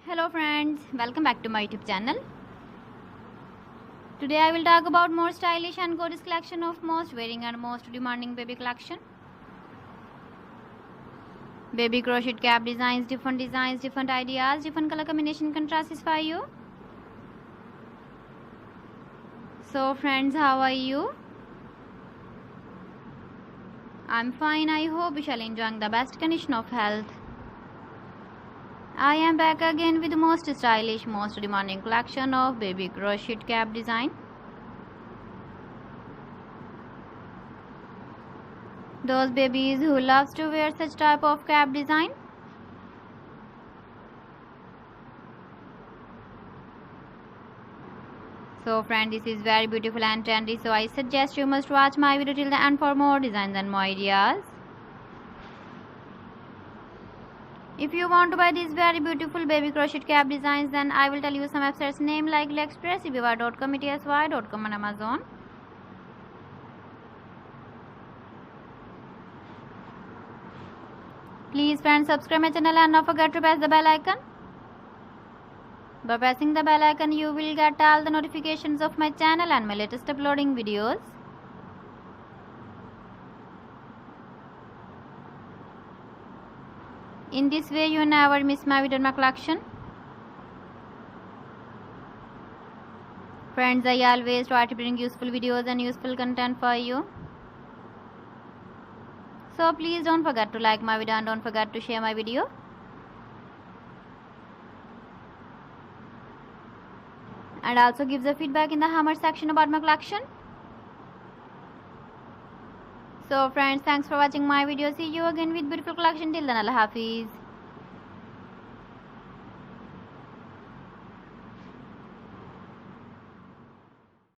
Hello friends, welcome back to my YouTube channel. Today I will talk about more stylish and gorgeous collection of most wearing and most demanding baby collection. Baby crochet cap designs, different ideas, different color combination can satisfy you. So friends, how are you? I'm fine. I hope you shall enjoy the best condition of health. I am back again with the most stylish, most demanding collection of baby crochet cap design. Those babies who loves to wear such type of cap design. So friend, this is very beautiful and trendy, so I suggest you must watch my video till the end for more designs and more ideas. If you want to buy these very beautiful baby crochet cap designs, then I will tell you some websites name like AliExpress, eBay.com, etsy.com and Amazon. Please friends, subscribe my channel and not forget to press the bell icon. By pressing the bell icon, you will get all the notifications of my channel and my latest uploading videos. In this way, you never miss my video in my collection. Friends, I always try to bring useful videos and useful content for you. So please don't forget to like my video and don't forget to share my video. And also give the feedback in the comment section about my collection. So friends, thanks for watching my video. See you again with beautiful collection. Till then, Allah Hafiz.